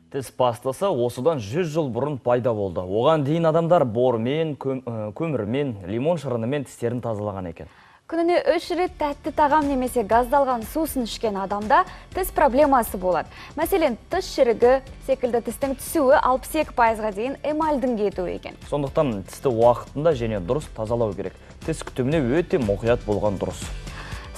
Тіс пастасы осыдан 100 жыл бұрын пайда болды. Оған дейін адамдар бормен, көмірмен, лимон шырынымен тістерін тазалаған екен. Күніне 3 рет тәтті тағам немесе газдалған сусын ішкен адамда тіс проблемасы болады. Мәселен, тіс шірігі секілді тістің түсуі 62%-ға дейін эмальдің кетуі екен. Сондықтан тісті уақытында және дұрыс тазалау керек. Тіс күтіміне өте мұқият болған дұрыс.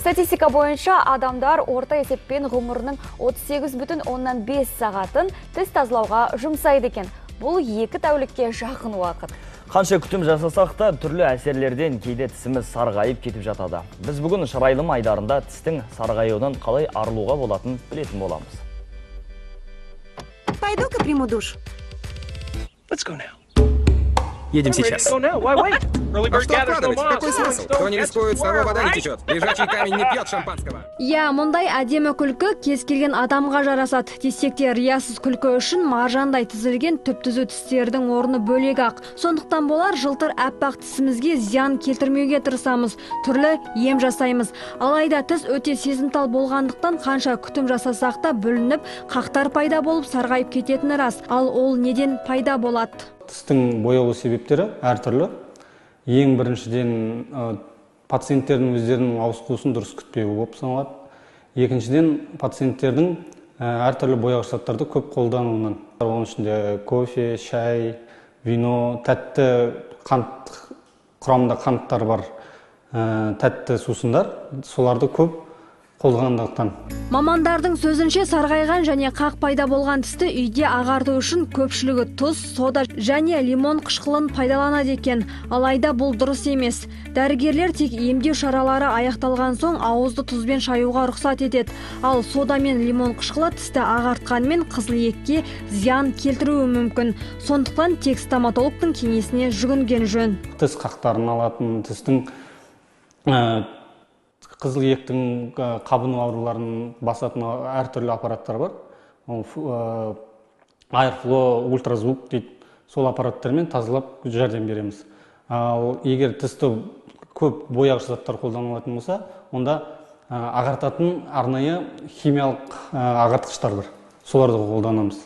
Статистика бойынша адамдар орта есеппен ғұмырының 38,5 сағатын тіс тазалауға жұмсайды екен. Бұл 2 тәулікке жақын уақыт. Қанша күтім жасасақ та түрлі әсерлерден кейде тісіміз сарғайып кетіп жатады. Біз бүгін шырайлым айдарында тістің сарғаюынан қалай арылуға болатынын білетін боламыз. Пойду-ка приму душ. Let's go now. Едем сейчас. Go now. Why wait? А что откладывать? Какой смысл? Кто не рискует, с того вода не течет. Лежачий камень не пьет шампанского. Я, мұндай әдемі күлкі кез келген адамға жарасады. Десек те риясыз күлкі үшін маржандай тізілген түп-түзу тістердің орны бөлек ақ. Сондықтан болар жылтыр әппақ тісімізге зиян келтірмеуге тырысамыз. Түрлі ем жасаймыз. Алайда тіс өте сезімтал болғандықтан қанша күтім жасасақ та бүлініп, қақтар пайда болып сарғайып кететіні рас. Ал ол неден пайда болады? Тістің боялу себептері әртүрлі. Ең біріншіден пациенттердің өздерінің ауыз қуысын дұрыс күтпеуі болып саналады. Екіншіден пациенттердің әртүрлі бояғыш заттарды көп қолдануынан. Оның ішінде кофе, шай, вино, тәтті қант құрамында қанттар бар тәтті сусындар, соларды көп қолданғандықтан. Мамандардың сөзінше сарғайған және қақ пайда болған тісті үйде ағарту үшін көпшілігі тұз, сода және лимон қышқылын пайдаланады екен. Алайда бұл дұрыс емес. Дәрігерлер тек емдеу шаралары аяқталған соң ауызды тұзбен шаюға рұқсат етеді. Ал сода мен лимон қышқылы тісті ағартқанмен қызыл-екке зиян келтіруі мүмкін. Сондықтан тек стоматологтың кеңесіне жүгінген жөн. Тіс қақтарын алатын, тістің қызыл-ектің қабыну ауруларын басатын әртүрлі аппараттар бар. Airflow, ультразвук дейді. Сол аппараттармен тазалап жәрдем береміз. Ал егер тісті көп бояғыш заттар қолданылатын болса, онда ағартатын арнайы химиялық ағартқыштар бар. Соларды қолданамыз.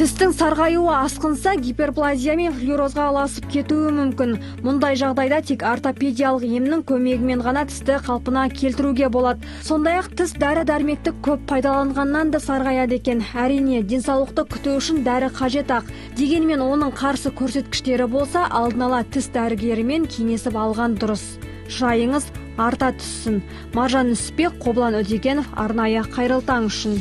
Тістің сарғаюы асқынса, гиперплазия мен флюорозға ұласып кетуі мүмкін. Мұндай жағдайда тек ортопедиялық емнің көмегімен ғана тісті қалпына келтіруге болады. Сондай-ақ тіс дәрі-дәрмекті көп пайдаланғаннан да сарғаяды екен. Әрине, денсаулықты күту үшін дәрі қажет ақ. Дегенмен оның қарсы көрсеткіштері болса, алдын ала тіс дәрігерімен кеңесіп алған дұрыс. Шырайыңыз арта түссін. Маржан Нүсіпбек, Қоблан Өтегенов, арнайы Қайырлы таң үшін.